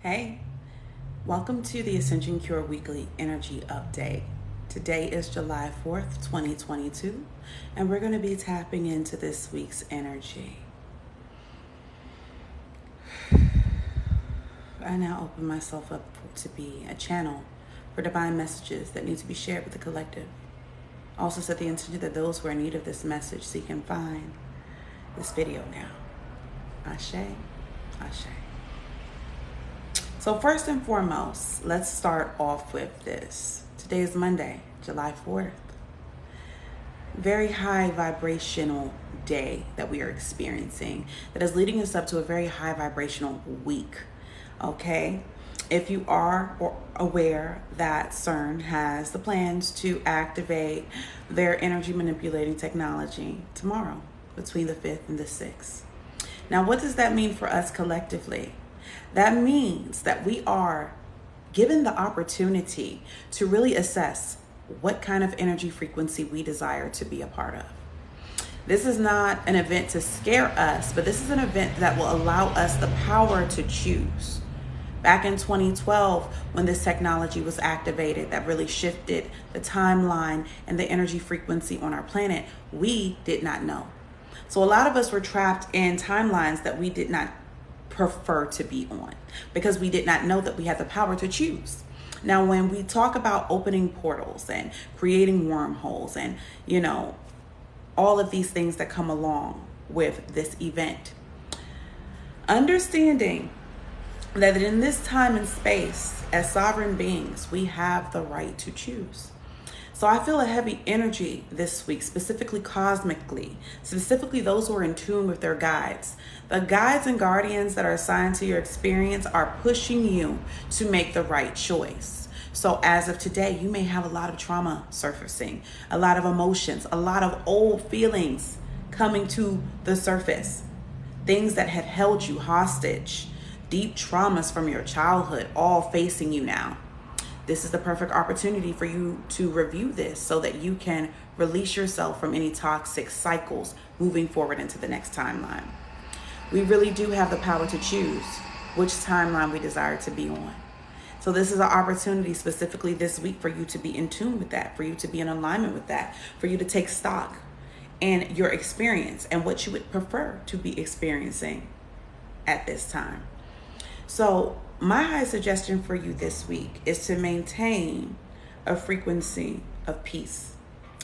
Hey, welcome to the Ascension Cure Weekly Energy Update. Today is July 4th, 2022, and we're going to be tapping into this week's energy. I now open myself up to be a channel for divine messages that need to be shared with the collective. Also set the intention that those who are in need of this message seek and find this video now. Ashe, Ashe. So first and foremost, let's start off with this. Today is Monday, July 4th. Very high vibrational day that we are experiencing that is leading us up to a very high vibrational week. Okay? If you are aware that CERN has the plans to activate their energy manipulating technology tomorrow between the 5th and the 6th. Now, what does that mean for us collectively? That means that we are given the opportunity to really assess what kind of energy frequency we desire to be a part of. This is not an event to scare us, but this is an event that will allow us the power to choose. Back in 2012, when this technology was activated, that really shifted the timeline and the energy frequency on our planet, we did not know. So a lot of us were trapped in timelines that we did not prefer to be on because we did not know that we had the power to choose. Now, when we talk about opening portals and creating wormholes and, all of these things that come along with this event, understanding that in this time and space, as sovereign beings, we have the right to choose. So I feel a heavy energy this week, specifically cosmically, specifically those who are in tune with their guides. The guides and guardians that are assigned to your experience are pushing you to make the right choice. So as of today, you may have a lot of trauma surfacing, a lot of emotions, a lot of old feelings coming to the surface, things that had held you hostage, deep traumas from your childhood, all facing you now. This is the perfect opportunity for you to review this so that you can release yourself from any toxic cycles moving forward into the next timeline. We really do have the power to choose which timeline we desire to be on. So this is an opportunity specifically this week for you to be in tune with that, for you to be in alignment with that, for you to take stock in your experience and what you would prefer to be experiencing at this time. So my high suggestion for you this week is to maintain a frequency of peace,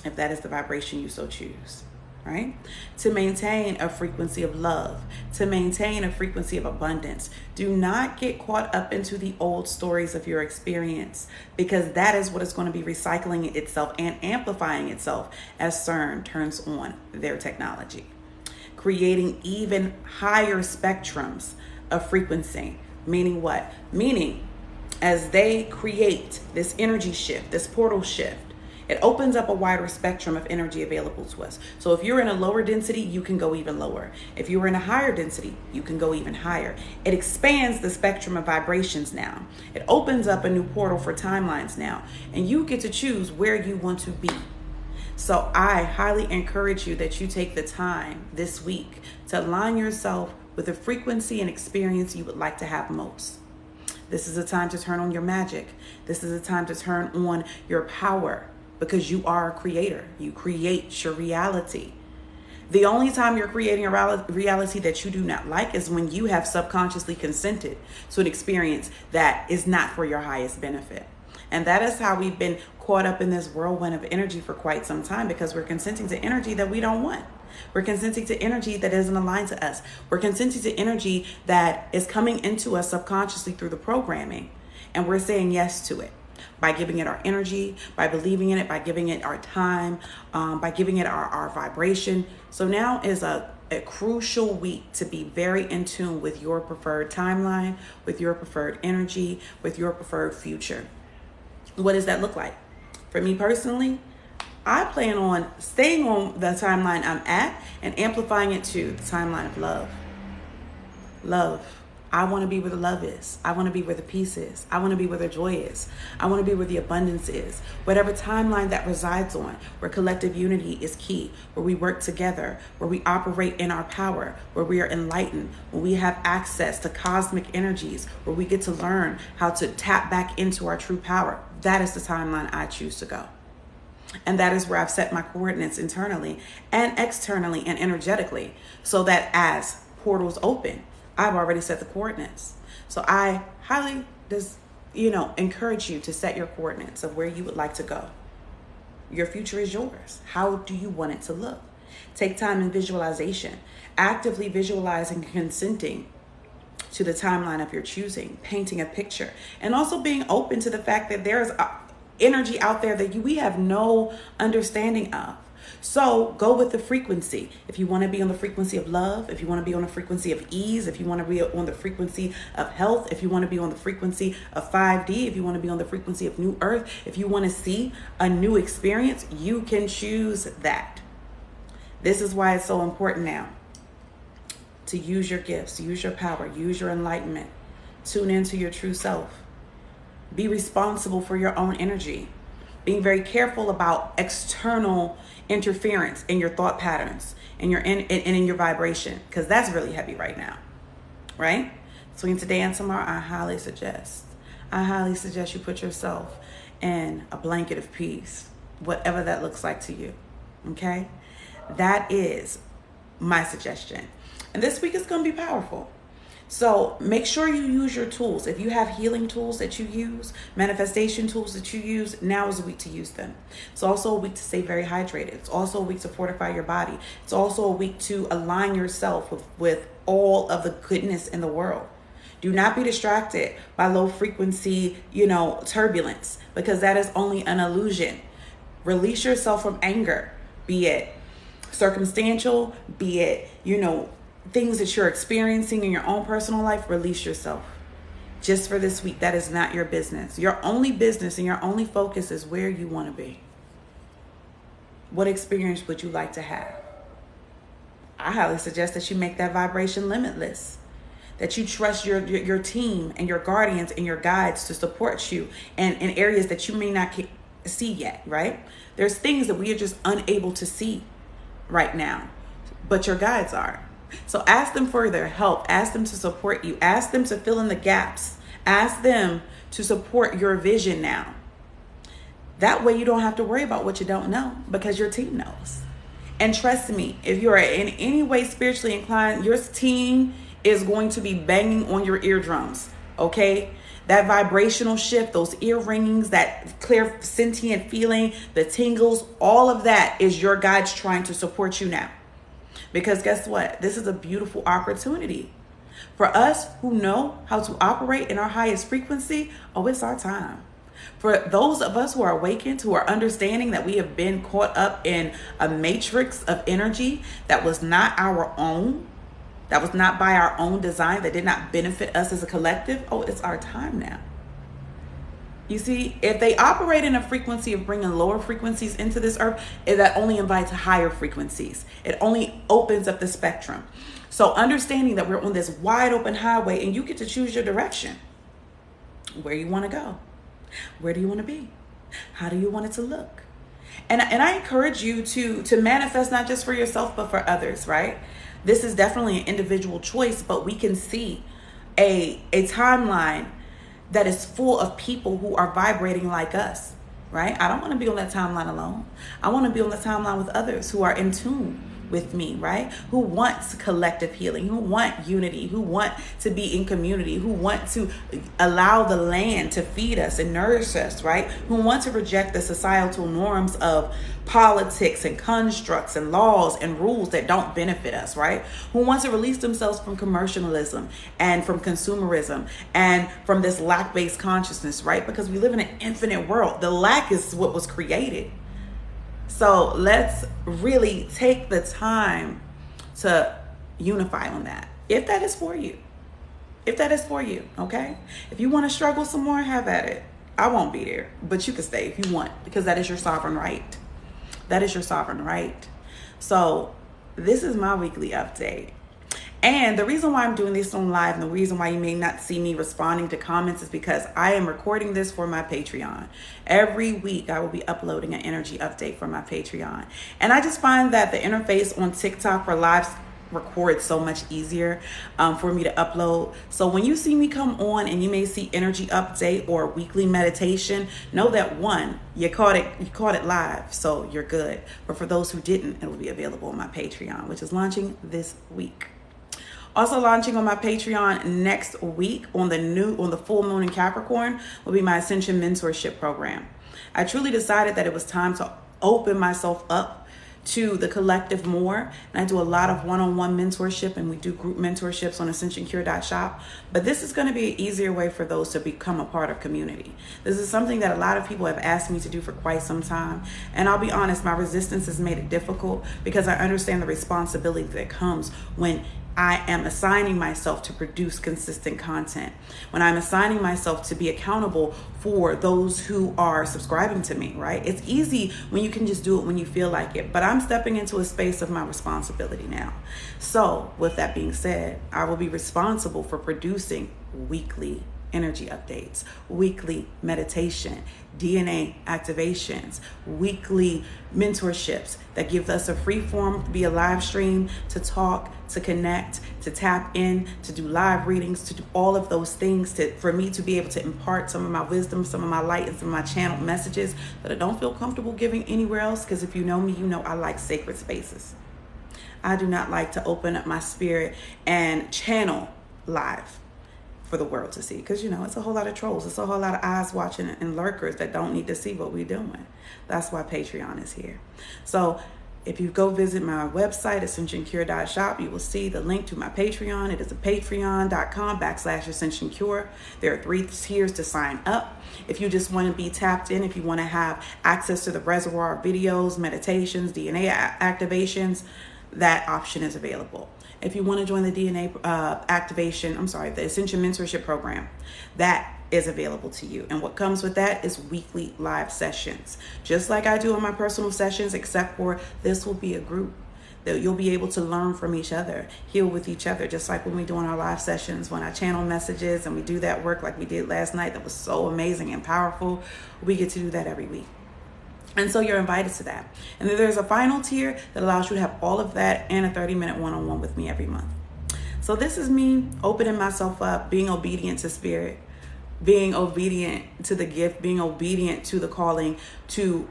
if that is the vibration you so choose, right? To maintain a frequency of love, to maintain a frequency of abundance. Do not get caught up into the old stories of your experience, because that is what is going to be recycling itself and amplifying itself as CERN turns on their technology, creating even higher spectrums of frequency. Meaning what? Meaning as they create this energy shift, this portal shift, it opens up a wider spectrum of energy available to us. So if you're in a lower density, you can go even lower. If you're in a higher density, you can go even higher. It expands the spectrum of vibrations now. It opens up a new portal for timelines now, and you get to choose where you want to be. So I highly encourage you that you take the time this week to align yourself with the frequency and experience you would like to have most. This is a time to turn on your magic. This is a time to turn on your power, because you are a creator. You create your reality. The only time you're creating a reality that you do not like is when you have subconsciously consented to an experience that is not for your highest benefit. And that is how we've been caught up in this whirlwind of energy for quite some time, because we're consenting to energy that we don't want. We're consenting to energy that isn't aligned to us. We're consenting to energy that is coming into us subconsciously through the programming. And we're saying yes to it by giving it our energy, by believing in it, by giving it our time, by giving it our vibration. So now is a crucial week to be very in tune with your preferred timeline, with your preferred energy, with your preferred future. What does that look like? For me personally, I plan on staying on the timeline I'm at and amplifying it to the timeline of love. Love, I want to be where the love is. I want to be where the peace is. I want to be where the joy is. I want to be where the abundance is. Whatever timeline that resides on, where collective unity is key, where we work together, where we operate in our power, where we are enlightened, where we have access to cosmic energies, where we get to learn how to tap back into our true power. That is the timeline I choose to go. And that is where I've set my coordinates internally and externally and energetically, so that as portals open, I've already set the coordinates. So I highly encourage you to set your coordinates of where you would like to go. Your future is yours. How do you want it to look? Take time in visualization, actively visualizing and consenting to the timeline of your choosing, painting a picture, and also being open to the fact that there's energy out there that we have no understanding of. So go with the frequency. If you want to be on the frequency of love, if you want to be on the frequency of ease, if you want to be on the frequency of health, if you want to be on the frequency of 5D, if you want to be on the frequency of new earth, if you want to see a new experience, you can choose that. This is why it's so important now to use your gifts, use your power, use your enlightenment, tune into your true self. Be responsible for your own energy. Being very careful about external interference in your thought patterns and in your vibration, because that's really heavy right now, right? Between today and tomorrow, I highly suggest you put yourself in a blanket of peace, whatever that looks like to you, okay? That is my suggestion. And this week is going to be powerful. So make sure you use your tools. If you have healing tools that you use, manifestation tools that you use, now is a week to use them. It's also a week to stay very hydrated. It's also a week to fortify your body. It's also a week to align yourself with all of the goodness in the world. Do not be distracted by low frequency, turbulence, because that is only an illusion. Release yourself from anger, be it circumstantial, be it, things that you're experiencing in your own personal life. Release yourself. Just for this week, that is not your business. Your only business and your only focus is where you want to be. What experience would you like to have? I highly suggest that you make that vibration limitless. That you trust your team and your guardians and your guides to support you in areas that you may not see yet, right? There's things that we are just unable to see right now, but your guides are. So ask them for their help. Ask them to support you. Ask them to fill in the gaps. Ask them to support your vision now. That way you don't have to worry about what you don't know, because your team knows. And trust me, if you are in any way spiritually inclined, your team is going to be banging on your eardrums, okay? That vibrational shift, those ear ringings, that clear sentient feeling, the tingles, all of that is your guides trying to support you now. Because guess what? This is a beautiful opportunity for us who know how to operate in our highest frequency. Oh, it's our time. For those of us who are awakened, who are understanding that we have been caught up in a matrix of energy that was not our own, that was not by our own design, that did not benefit us as a collective. Oh, it's our time now. You see, if they operate in a frequency of bringing lower frequencies into this earth, that only invites higher frequencies. It only opens up the spectrum. So understanding that we're on this wide open highway and you get to choose your direction. Where you want to go. Where do you want to be? How do you want it to look? And I encourage you to manifest not just for yourself, but for others, right? This is definitely an individual choice, but we can see a timeline that is full of people who are vibrating like us, right? I don't want to be on that timeline alone. I want to be on the timeline with others who are in tune with me, right? Who wants collective healing, who want unity, who want to be in community, who want to allow the land to feed us and nourish us, right? Who want to reject the societal norms of politics and constructs and laws and rules that don't benefit us, right? Who want to release themselves from commercialism and from consumerism and from this lack-based consciousness, right? Because we live in an infinite world. The lack is what was created. So let's really take the time to unify on that. If that is for you. If that is for you, okay? If you want to struggle some more, have at it. I won't be there, but you can stay if you want, because that is your sovereign right. That is your sovereign right. So this is my weekly update. And the reason why I'm doing this on live and the reason why you may not see me responding to comments is because I am recording this for my Patreon. Every week I will be uploading an energy update for my Patreon. And I just find that the interface on TikTok for lives record so much easier for me to upload. So when you see me come on and you may see energy update or weekly meditation, know that one, you caught it live, so you're good. But for those who didn't, it will be available on my Patreon, which is launching this week. Also launching on my Patreon next week on the full moon in Capricorn will be my Ascension mentorship program. I truly decided that it was time to open myself up to the collective more, and I do a lot of one-on-one mentorship, and we do group mentorships on ascensioncure.shop. But this is going to be an easier way for those to become a part of community. This is something that a lot of people have asked me to do for quite some time, and I'll be honest, my resistance has made it difficult because I understand the responsibility that comes when I am assigning myself to produce consistent content, when I'm assigning myself to be accountable for those who are subscribing to me, right? It's easy when you can just do it when you feel like it, but I'm stepping into a space of my responsibility now. So with that being said, I will be responsible for producing weekly energy updates, weekly meditation, DNA activations, weekly mentorships that give us a free form via live stream to talk, to connect, to tap in, to do live readings, to do all of those things for me to be able to impart some of my wisdom, some of my light, and some of my channeled messages that I don't feel comfortable giving anywhere else. Because if you know me, you know I like sacred spaces. I do not like to open up my spirit and channel live for the world to see, because it's a whole lot of trolls, it's a whole lot of eyes watching and lurkers that don't need to see what we're doing. That's why Patreon is here. So if you go visit my website, ascensioncure.shop, you will see the link to my Patreon. It is patreon.com/ascensioncure. There are 3 tiers to sign up. If you just want to be tapped in, if you want to have access to the reservoir of videos, meditations, DNA activations, that option is available. If you want to join the DNA the Ascension Mentorship Program, that is available to you. And what comes with that is weekly live sessions. Just like I do in my personal sessions, except for this will be a group that you'll be able to learn from each other, heal with each other, just like when we do in our live sessions, when I channel messages and we do that work like we did last night. That was so amazing and powerful. We get to do that every week. And so you're invited to that. And then there's a final tier that allows you to have all of that and a 30-minute one-on-one with me every month. So this is me opening myself up, being obedient to spirit, being obedient to the gift, being obedient to the calling to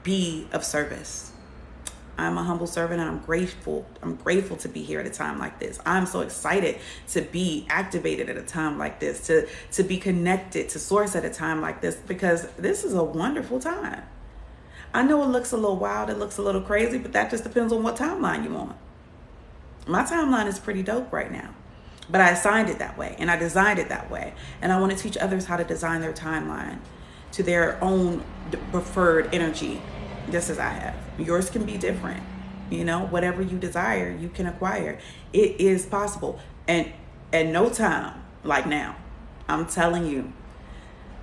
be of service. I'm a humble servant and I'm grateful. I'm grateful to be here at a time like this. I'm so excited to be activated at a time like this, to be connected to source at a time like this, because this is a wonderful time. I know it looks a little wild, it looks a little crazy, but that just depends on what timeline you're on. My timeline is pretty dope right now, but I assigned it that way and I designed it that way. And I want to teach others how to design their timeline to their own preferred energy, just as I have. Yours can be different. Whatever you desire, you can acquire. It is possible. And at no time like now, I'm telling you,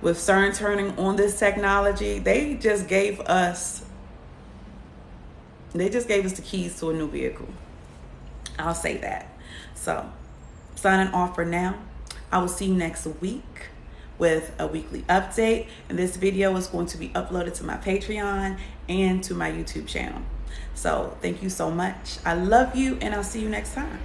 with CERN turning on this technology, they just gave us the keys to a new vehicle. I'll say that. So, signing off for now. I will see you next week with a weekly update. And this video is going to be uploaded to my Patreon and to my YouTube channel. So, thank you so much. I love you, and I'll see you next time.